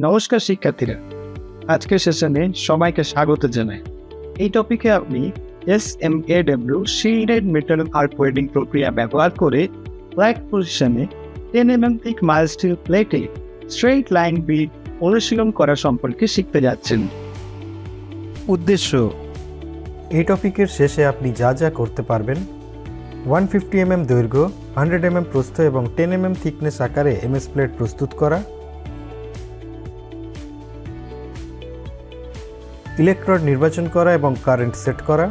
নমস্কার শিক্ষার্থীরা, আজকের সেশনে সবাইকে স্বাগত জানাই। এই টপিকে আপনি SMAW shielded metal arc welding প্রক্রিয়া ব্যবহার করে ফ্ল্যাট পজিশনে 10 mm থিক মাইল্ড স্টিল প্লেটে স্ট্রেইট লাইন বিট অনুশীলন করা সম্পর্কে শিখতে যাচ্ছেন। উদ্দেশ্য: এই টপিকের শেষে আপনি যা যা করতে পারবেন: 150 mm দৈর্ঘ্য, 100 mm প্রস্থ এবং 10 mm থিকনেস আকারে MS প্লেট প্রস্তুত করা, ইলেকট্রোড নির্বাচন করা এবং কারেন্ট সেট করা,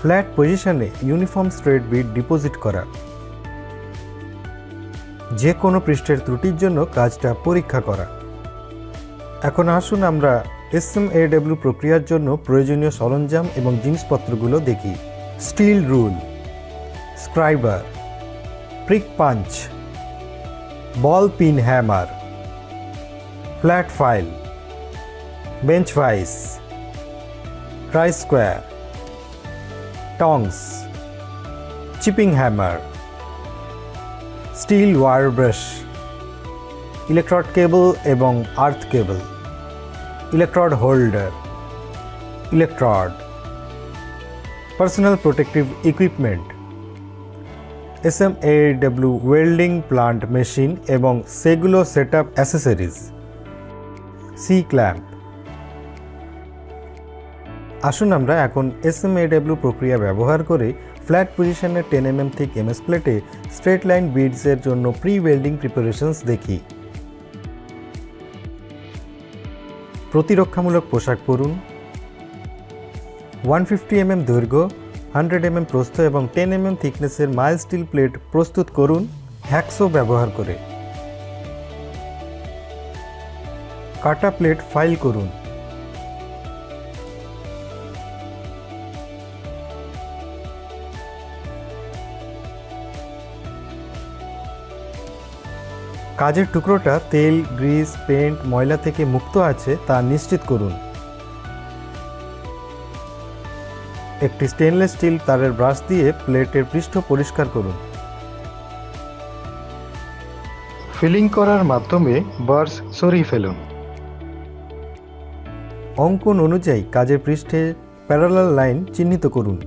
ফ্ল্যাট পজিশনে ইউনিফর্ম স্ট্রেট বিট ডিপোজিট করা। যে কোনো পৃষ্ঠের ত্রুটির জন্য কাজটা পরীক্ষা করা। এখন আসুন আমরা SMAW প্রক্রিয়ার জন্য প্রয়োজনীয় সরঞ্জাম এবং জিনিসপত্রগুলো দেখি। Steel rule, scriber, prick punch, ball pin hammer, flat file, bench vice, try square, tongs, chipping hammer, steel wire brush, electrode cable এবং earth cable, electrode holder, electrode, personal protective equipment, SMAW welding plant machine এবং সেগুলো setup accessories, C clamp. আসুন আমরা এখন SMAW প্রক্রিয়া ব্যবহার করে flat পজিশনের 10 mm থিক MS প্লেটে স্ট্রেট লাইন বিডসের জন্য প্রি ওয়েল্ডিং প্রিপারেশনস দেখি। প্রতিরক্ষামূলক পোশাক পরুন। 150 mm দৈর্ঘ্য, 100 mm প্রস্থ এবং 10 mm থিকনেসের মাইল্ড স্টিল প্লেট প্রস্তুত করুন হ্যাকসো ব্যবহার করে। কাটা প্লেট ফাইল করুন। কাজের টুকরোটা তেল, গ্রিস, পেইন্ট, ময়লা থেকে মুক্ত আছে তা নিশ্চিত করুন। একটি স্টেনলেস স্টিল তারের ব্রাশ দিয়ে প্লেটের পৃষ্ঠ পরিষ্কার করুন। ফিলিং করার মাধ্যমে বার্স সরিয়ে ফেলুন। অঙ্কন অনুযায়ী কাজের পৃষ্ঠে প্যারালাল লাইন চিহ্নিত করুন।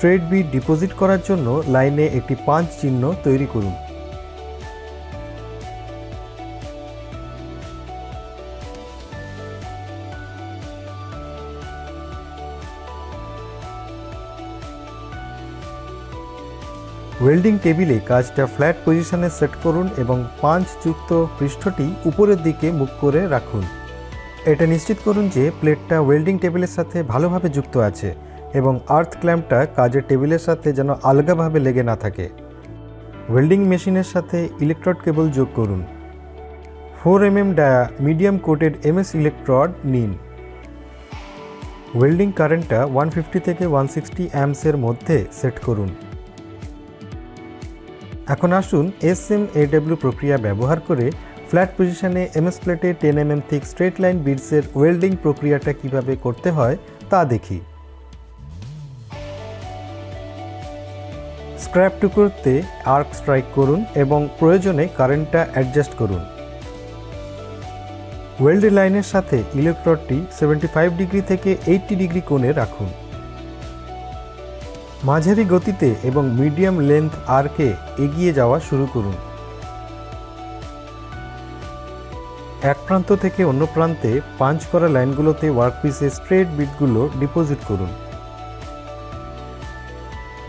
স্ট্রেট বিট ডিপোজিট করার জন্য লাইনে একটি পাঞ্চ চিহ্ন তৈরি করুন। ওয়েল্ডিং টেবিলে কাজটা ফ্ল্যাট পজিশনে সেট করুন এবং পাঞ্চযুক্ত পৃষ্ঠটি উপরের দিকে মুখ করে রাখুন। এটা নিশ্চিত করুন যে প্লেটটা ওয়েল্ডিং টেবিলের সাথে ভালোভাবে যুক্ত আছে এবং আর্থ ক্ল্যাম্পটা কাজের টেবিলের সাথে যেন আলগাভাবে লেগে না থাকে। ওয়েল্ডিং মেশিনের সাথে ইলেকট্রড কেবল যোগ করুন। 4 mm dia medium coated MS electrode নিন। ওয়েল্ডিং কারেন্টটা 150 থেকে 160 অ্যাম্পসের মধ্যে সেট করুন। এখন আসুন SMAW প্রক্রিয়া ব্যবহার করে ফ্ল্যাট পজিশনে MS প্লেটে 10 mm থিক স্ট্রেট লাইন বিডসের ওয়েল্ডিং প্রক্রিয়াটা কিভাবে করতে হয় তা দেখি। স্ক্র্যাপ টুকরোতে আর্ক স্ট্রাইক করুন এবং প্রয়োজনে কারেন্টটা অ্যাডজাস্ট করুন। ওয়েল্ডেড লাইনের সাথে ইলেকট্রোডটি 75 ডিগ্রি থেকে 80 ডিগ্রি কোণে রাখুন। মাঝারি গতিতে এবং মিডিয়াম লেন্থ আর্কে এগিয়ে যাওয়া শুরু করুন। এক প্রান্ত থেকে অন্য প্রান্তে পাঞ্চ করা লাইনগুলোতে ওয়ার্কপিসে স্ট্রেট বিটগুলো ডিপোজিট করুন।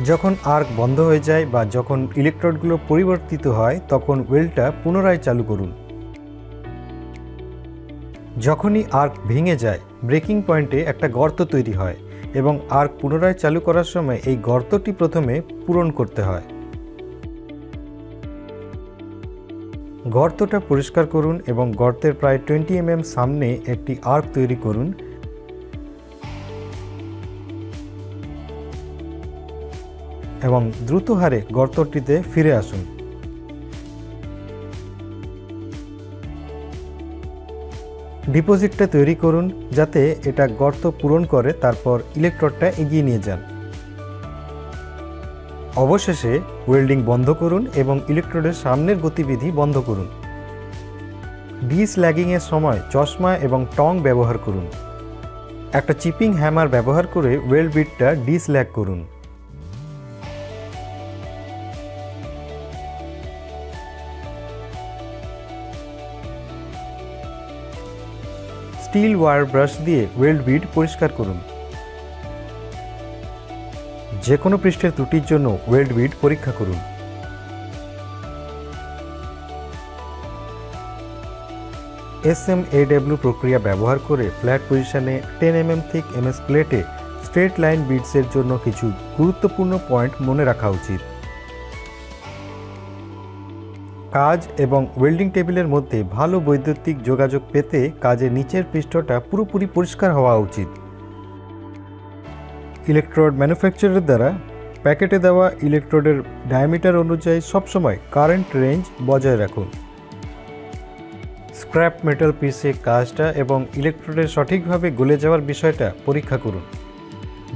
যখন আর্ক বন্ধ হয়ে যায় বা যখন ইলেকট্রোডগুলো পরিবর্তিত হয় তখন ওয়েল্ডটা পুনরায় চালু করুন। যখনই আর্ক ভেঙে যায় ব্রেকিং পয়েন্টে একটা গর্ত তৈরি হয় এবং আর্ক পুনরায় চালু করার সময় এই গর্তটি প্রথমে পূরণ করতে হয়। গর্তটা পরিষ্কার করুন এবং গর্তের প্রায় 20 mm সামনে একটি আর্ক তৈরি করুন। এবং দ্রুত হারে গর্তটিতে ফিরে আসুন। ডিপোজিটটা তৈরি করুন যাতে এটা গর্ত পূরণ করে, তারপর ইলেকট্রোডটা এগিয়ে নিয়ে যান। অবশেষে ওয়েল্ডিং বন্ধ করুন এবং ইলেকট্রোডের সামনের গতিবিধি বন্ধ করুন। ডিস্ল্যাগিংয়ের সময় চশমা এবং টং ব্যবহার করুন। একটা চিপিং হ্যামার ব্যবহার করে ওয়েল্ড বিটটা ডিস্ল্যাগ করুন। স্টিল ওয়্যার ব্রাশ দিয়ে ওয়েল্ড বিট পরিষ্কার করুন। যে কোনো পৃষ্ঠের ত্রুটির জন্য ওয়েল্ড বিট পরীক্ষা করুন। SMAW প্রক্রিয়া ব্যবহার করে ফ্ল্যাট পজিশনে 10 mm থিক MS প্লেটে স্ট্রেট লাইন বিটসের জন্য কিছু গুরুত্বপূর্ণ পয়েন্ট মনে রাখা উচিত। কাজ এবং ওয়েল্ডিং টেবিলের মধ্যে ভালো বৈদ্যুতিক যোগাযোগ পেতে কাজের নিচের পৃষ্ঠটা পুরোপুরি পরিষ্কার হওয়া উচিত। ইলেকট্রোড ম্যানুফ্যাকচারের দ্বারা প্যাকেটে দেওয়া ইলেকট্রোডের ডায়ামিটার অনুযায়ী সবসময় কারেন্ট রেঞ্জ বজায় রাখুন। স্ক্র্যাপ মেটাল পিসে কাজটা এবং ইলেকট্রোডের সঠিকভাবে গলে যাওয়ার বিষয়টা পরীক্ষা করুন।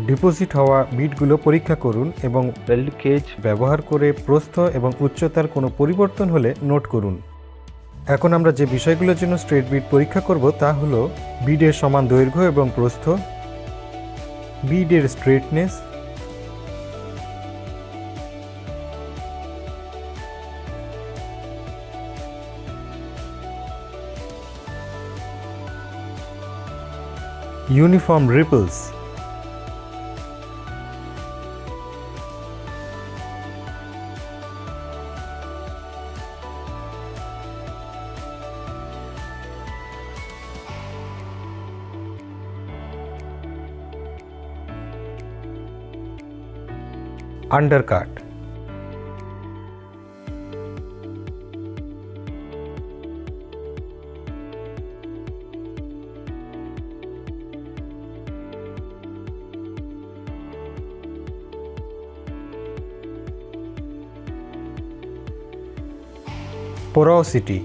ডিপোজিট হওয়া বিটগুলো পরীক্ষা করুন এবং ওয়েল্ড কেজ ব্যবহার করে প্রস্থ এবং উচ্চতার কোনো পরিবর্তন হলে নোট করুন। এখন আমরা যে বিষয়গুলোর জন্য স্ট্রেট বিট পরীক্ষা করব তা হলো বিডের সমান দৈর্ঘ্য এবং প্রস্থ, বিডের straightness, uniform ripples, undercut, porosity,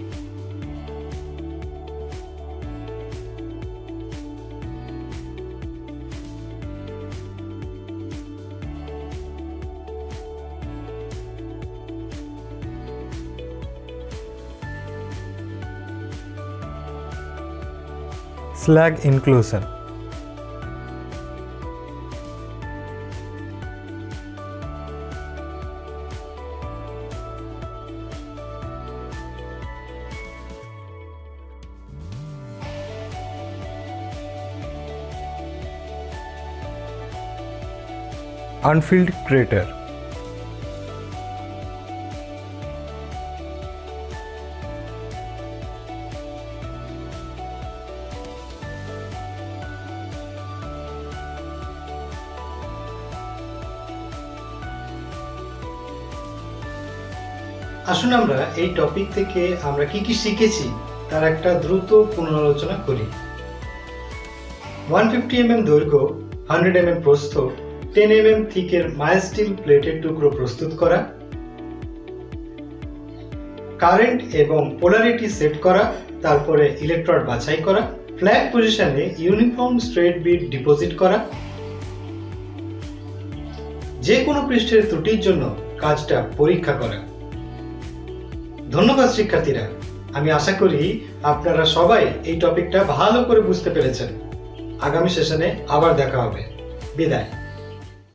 slag inclusion, unfilled crater, আসুন আমরা এই টপিক থেকে আমরা কি কি শিখেছি তার একটা দ্রুত পুনরালোচনা করি। 150 mm দৈর্ঘ্য, 100 mm প্রস্থ, 10 mm থিকের মাইল্ড স্টিল প্লেটের টুকরো প্রস্তুত করা, কারেন্ট এবং পোলারিটি সেট করা, তারপরে ইলেকট্রোড বাছাই করা, ফ্ল্যাট পজিশনে ইউনিফর্ম স্ট্রেট বিট ডিপোজিট করা, যে কোনো পৃষ্ঠের ত্রুটির জন্য কাজটা পরীক্ষা করা। ধন্যবাদ শিক্ষার্থীরা, আমি আশা করি আপনারা সবাই এই টপিকটা ভালো করে বুঝতে পেরেছেন। আগামী সেশনে আবার দেখা হবে। বিদায়।